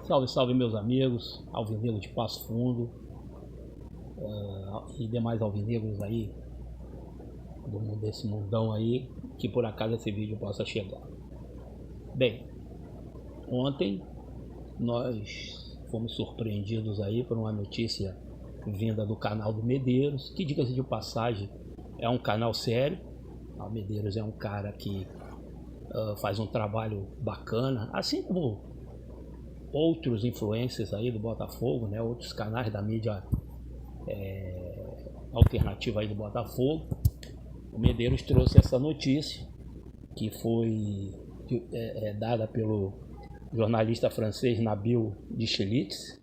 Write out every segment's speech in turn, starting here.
Salve, salve meus amigos, alvinegros de Passo Fundo e demais alvinegros aí desse mundão aí, que por acaso esse vídeo possa chegar. Bem, ontem nós fomos surpreendidos aí por uma notícia vinda do canal do Medeiros, que, diga-se de passagem, é um canal sério. O Medeiros é um cara que faz um trabalho bacana, assim como outros influencers aí do Botafogo, né? Outros canais da mídia alternativa aí do Botafogo. O Medeiros trouxe essa notícia que foi dada pelo jornalista francês Nabil Dichelix,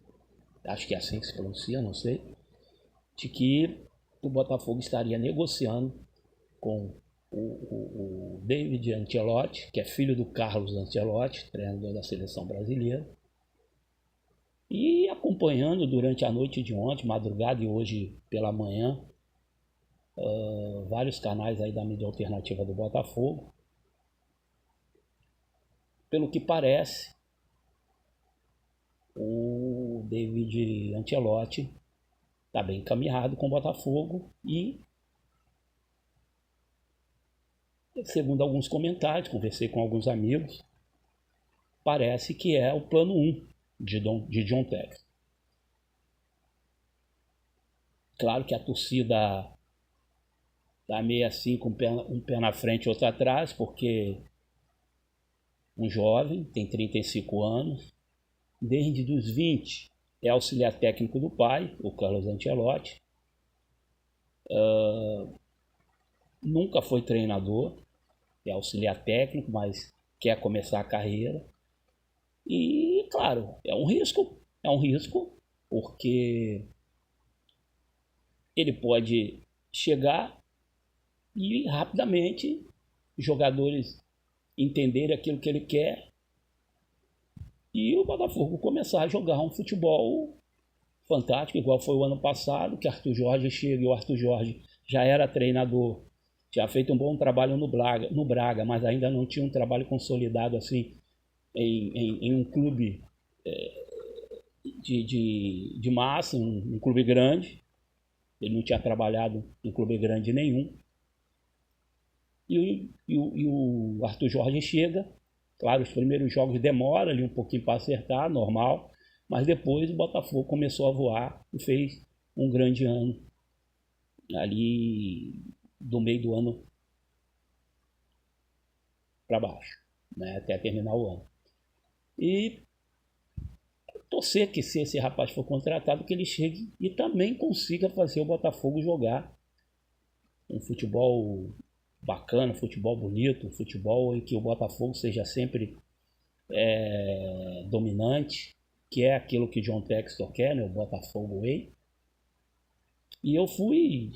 acho que é assim que se pronuncia, não sei, de que o Botafogo estaria negociando com o David Ancelotti, que é filho do Carlos Ancelotti, treinador da seleção brasileira, e acompanhando durante a noite de ontem, madrugada e hoje pela manhã, vários canais aí da mídia alternativa do Botafogo. Pelo que parece, o David Ancelotti está bem encaminhado com o Botafogo e, segundo alguns comentários, conversei com alguns amigos, parece que é o plano 1 de John Textor. Claro que a torcida está meio assim, com um pé na frente e outro atrás, porque um jovem, tem 35 anos, desde os 20 é auxiliar técnico do pai, o Carlos Ancelotti, nunca foi treinador, é auxiliar técnico, mas quer começar a carreira. E, claro, é um risco, porque ele pode chegar e rapidamente jogadores entenderem aquilo que ele quer e o Botafogo começar a jogar um futebol fantástico, igual foi o ano passado, que Arthur Jorge chega, e o Arthur Jorge já era treinador, tinha feito um bom trabalho no Braga, mas ainda não tinha um trabalho consolidado assim em um clube de massa, um clube grande. Ele não tinha trabalhado em clube grande nenhum. E o Arthur Jorge chega, claro, os primeiros jogos demora ali um pouquinho para acertar, normal, mas depois o Botafogo começou a voar e fez um grande ano ali do meio do ano para baixo, né, até terminar o ano. E torcer que, se esse rapaz for contratado, que ele chegue e também consiga fazer o Botafogo jogar um futebol bacana, futebol bonito, futebol em que o Botafogo seja sempre dominante, que é aquilo que John Textor quer, né, o Botafogo Way. E eu fui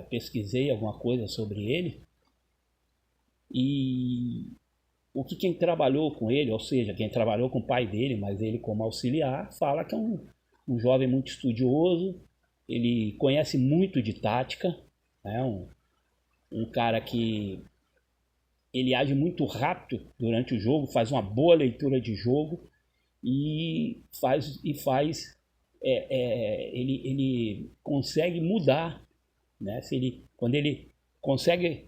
pesquisei alguma coisa sobre ele, e o que quem trabalhou com ele, ou seja, quem trabalhou com o pai dele, mas ele como auxiliar, fala que é um jovem muito estudioso, ele conhece muito de tática, né? Um cara que ele age muito rápido durante o jogo, faz uma boa leitura de jogo e ele consegue mudar, né? Quando ele consegue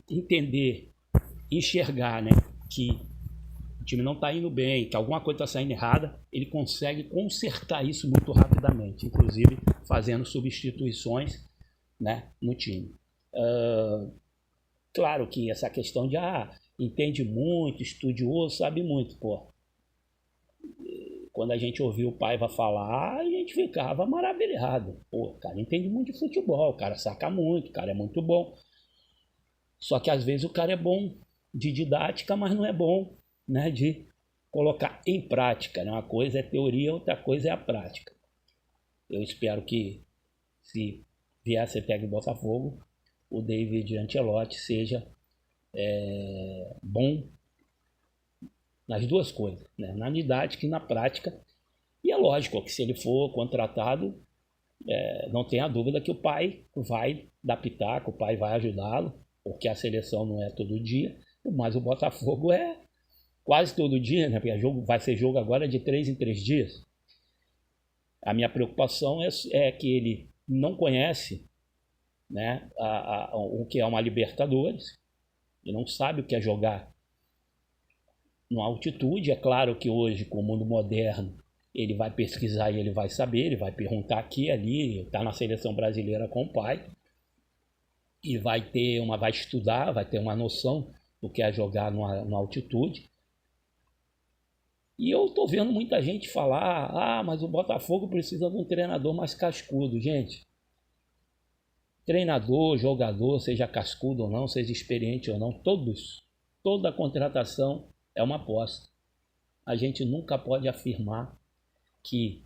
entender, enxergar, né, que o time não está indo bem, que alguma coisa está saindo errada, ele consegue consertar isso muito rapidamente, inclusive fazendo substituições, né, no time. Claro que essa questão de entende muito, estudioso, sabe muito, pô. Quando a gente ouvia o Paiva falar, a gente ficava maravilhado. Pô, o cara entende muito de futebol, o cara saca muito, o cara é muito bom. Só que às vezes o cara é bom de didática, mas não é bom, né, de colocar em prática, né? Uma coisa é teoria, outra coisa é a prática. Eu espero que, se vier a ser técnico do Botafogo, o David Ancelotti seja bom nas duas coisas, né? Na didática e na prática. E é lógico que, se ele for contratado, não tenha dúvida que o pai vai dar pitaco, o pai vai ajudá-lo, porque a seleção não é todo dia, mas o Botafogo é quase todo dia, né? Porque vai ser jogo agora de 3 em 3 dias. A minha preocupação é que ele não conhece, né, o que é uma Libertadores, ele não sabe o que é jogar numa altitude. É claro que hoje, com o mundo moderno, ele vai pesquisar e ele vai saber, ele vai perguntar aqui e ali, está na seleção brasileira com o pai, e vai estudar, vai ter uma noção do que é jogar numa altitude. E eu estou vendo muita gente falar, mas o Botafogo precisa de um treinador mais cascudo. Gente, treinador, jogador, seja cascudo ou não, seja experiente ou não, toda contratação é uma aposta. A gente nunca pode afirmar que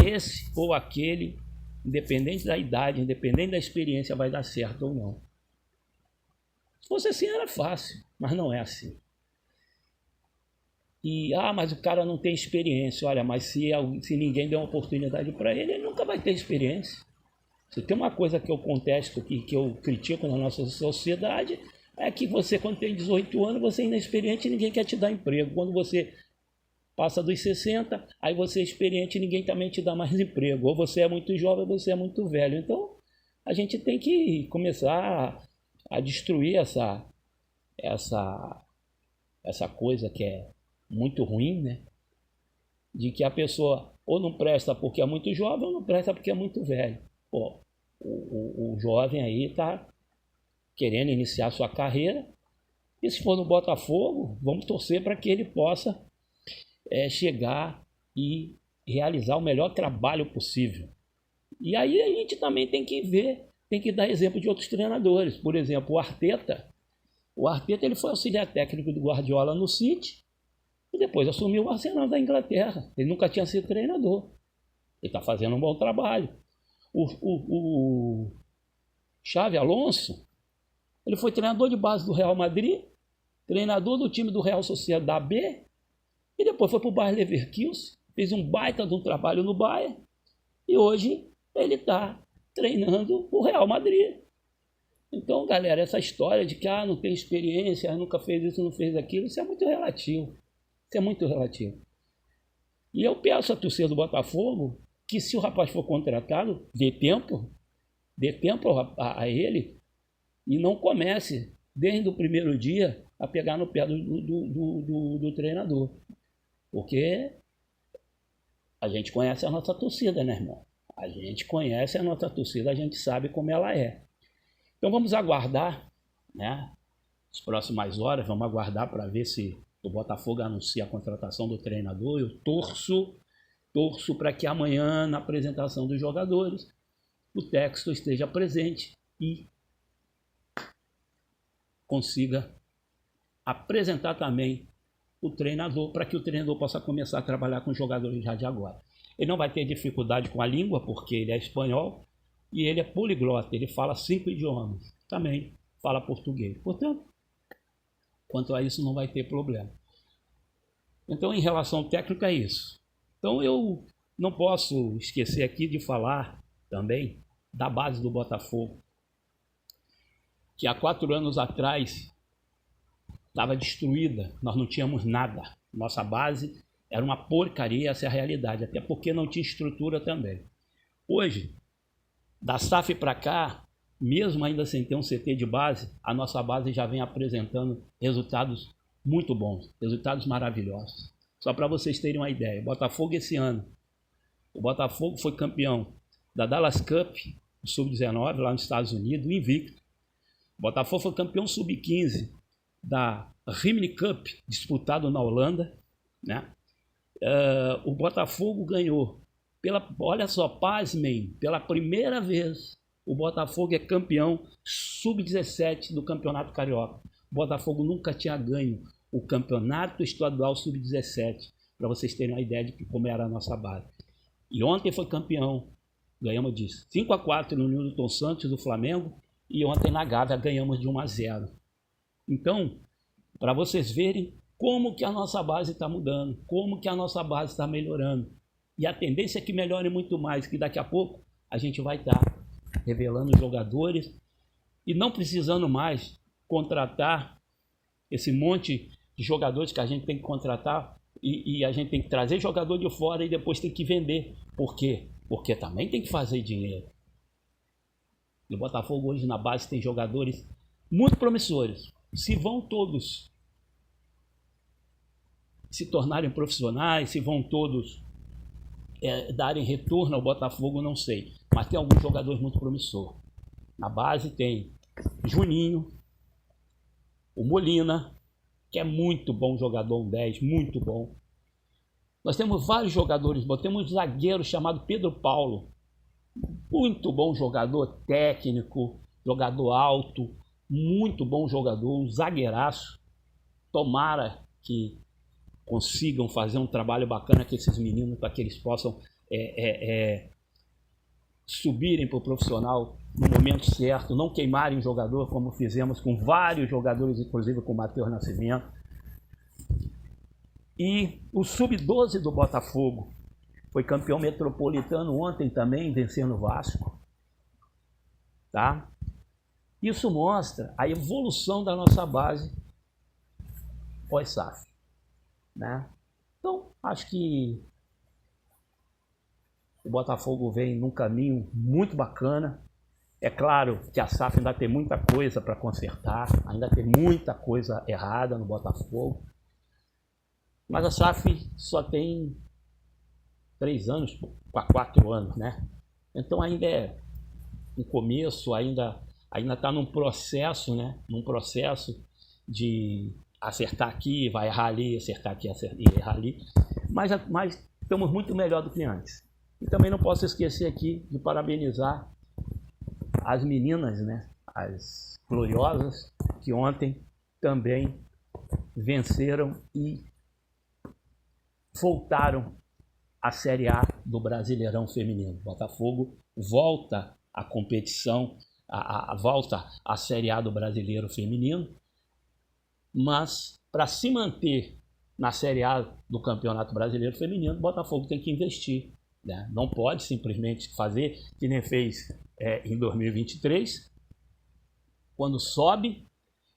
esse ou aquele, independente da idade, independente da experiência, vai dar certo ou não. Se fosse assim era fácil, mas não é assim. E, mas o cara não tem experiência. Olha, mas se ninguém der uma oportunidade para ele, ele nunca vai ter experiência. Se tem uma coisa que eu contesto, que eu critico na nossa sociedade, é que você, quando tem 18 anos, você é inexperiente e ninguém quer te dar emprego. Quando você passa dos 60, aí você é experiente e ninguém também te dá mais emprego. Ou você é muito jovem ou você é muito velho. Então, a gente tem que começar a destruir essa coisa que é muito ruim, né? De que a pessoa ou não presta porque é muito jovem ou não presta porque é muito velho. Pô, o jovem aí está querendo iniciar sua carreira, e se for no Botafogo, vamos torcer para que ele possa chegar e realizar o melhor trabalho possível. E aí a gente também tem que ver, tem que dar exemplo de outros treinadores. Por exemplo, o Arteta ele foi auxiliar técnico do Guardiola no City e depois assumiu o Arsenal da Inglaterra. Ele nunca tinha sido treinador. Ele está fazendo um bom trabalho. O Xabi Alonso, ele foi treinador de base do Real Madrid, treinador do time do Real Sociedade B, e depois foi para o Bayer Leverkusen, fez um baita de um trabalho no Bayern, e hoje ele está treinando o Real Madrid. Então, galera, essa história de que não tem experiência, nunca fez isso, não fez aquilo, isso é muito relativo. Isso é muito relativo. E eu peço à torcida do Botafogo que, se o rapaz for contratado, dê tempo a ele, e não comece, desde o primeiro dia, a pegar no pé do treinador. Porque a gente conhece a nossa torcida, né, irmão? A gente conhece a nossa torcida, a gente sabe como ela é. Então vamos aguardar, né? As próximas horas, vamos aguardar para ver se o Botafogo anuncia a contratação do treinador. Eu torço para que amanhã, na apresentação dos jogadores, o Textor esteja presente e consiga apresentar também o treinador, para que o treinador possa começar a trabalhar com os jogadores já de agora. Ele não vai ter dificuldade com a língua, porque ele é espanhol e ele é poliglota, ele fala 5 idiomas, também fala português. Portanto, quanto a isso não vai ter problema. Então, em relação ao técnico, é isso. Então, eu não posso esquecer aqui de falar também da base do Botafogo, que há 4 anos atrás estava destruída, nós não tínhamos nada. Nossa base era uma porcaria, essa é a realidade, até porque não tinha estrutura também. Hoje, da SAF para cá, mesmo ainda sem ter um CT de base, a nossa base já vem apresentando resultados muito bons, resultados maravilhosos. Só para vocês terem uma ideia, o Botafogo esse ano, o Botafogo foi campeão da Dallas Cup, Sub-19, lá nos Estados Unidos, invicto. O Botafogo foi campeão Sub-15 da Rimini Cup, disputado na Holanda, né? O Botafogo ganhou, olha só, pasmem, pela primeira vez, o Botafogo é campeão Sub-17 do Campeonato Carioca. O Botafogo nunca tinha ganho o Campeonato Estadual Sub-17, para vocês terem uma ideia de como era a nossa base. E ontem foi campeão, ganhamos de 5-4 no Newton Santos do Flamengo, e ontem na Gávea ganhamos de 1-0. Então, para vocês verem como que a nossa base está mudando, como que a nossa base está melhorando. E a tendência é que melhore muito mais, que daqui a pouco a gente vai estar revelando jogadores e não precisando mais contratar esse monte de jogadores que a gente tem que contratar e a gente tem que trazer jogador de fora e depois tem que vender. Por quê? Porque também tem que fazer dinheiro. E o Botafogo hoje na base tem jogadores muito promissores. Se vão todos se tornarem profissionais, se vão todos darem retorno ao Botafogo, não sei. Mas tem alguns jogadores muito promissores. Na base tem Juninho, o Molina, que é muito bom jogador, um 10, muito bom. Nós temos vários jogadores, temos um zagueiro chamado Pedro Paulo, muito bom jogador, técnico, jogador alto, muito bom jogador, um zagueiraço. Tomara que consigam fazer um trabalho bacana com esses meninos para que eles possam subirem para o profissional no momento certo, não queimarem o jogador como fizemos com vários jogadores, inclusive com o Matheus Nascimento. E o Sub-12 do Botafogo foi campeão metropolitano ontem também, vencendo o Vasco. Tá? Isso mostra a evolução da nossa base pós-SAF. Né? Então, acho que o Botafogo vem num caminho muito bacana. É claro que a SAF ainda tem muita coisa para consertar, ainda tem muita coisa errada no Botafogo. Mas a SAF só tem 3 anos para 4 anos, né? Então ainda é um começo, ainda está num processo, né? Num processo de acertar aqui, vai errar ali, acertar aqui e errar ali. Mas estamos muito melhor do que antes. E também não posso esquecer aqui de parabenizar as meninas, né? As gloriosas, que ontem também venceram e voltaram à Série A do Brasileirão Feminino. Botafogo volta à competição, volta à Série A do Brasileiro Feminino, mas para se manter na Série A do Campeonato Brasileiro Feminino, o Botafogo tem que investir. Né? Não pode simplesmente fazer que nem fez em 2023, quando sobe,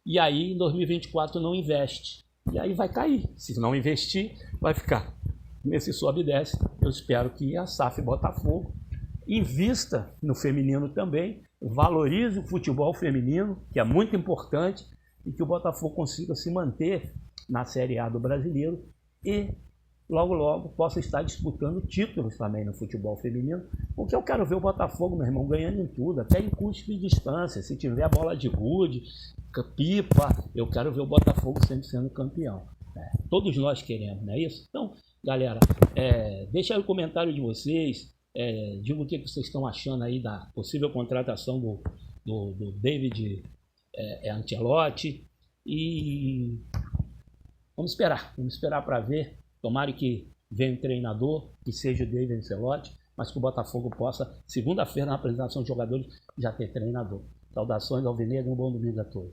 e aí em 2024 não investe. E aí vai cair. Se não investir, vai ficar nesse sobe e desce. Eu espero que a SAF Botafogo invista no feminino também, valorize o futebol feminino, que é muito importante, e que o Botafogo consiga se manter na Série A do Brasileiro e logo, logo possa estar disputando títulos também no futebol feminino, porque eu quero ver o Botafogo, meu irmão, ganhando em tudo, até em curso de distância. Se tiver bola de gude, pipa, eu quero ver o Botafogo sempre sendo campeão. Todos nós queremos, não é isso? Então, galera, deixa aí o comentário de vocês, diga o que vocês estão achando aí da possível contratação do David Ancelotti, e vamos esperar para ver. Tomara que venha um treinador, que seja o David Ancelotti, mas que o Botafogo possa, segunda-feira, na apresentação de jogadores, já ter treinador. Saudações alvinegras, um bom domingo a todos.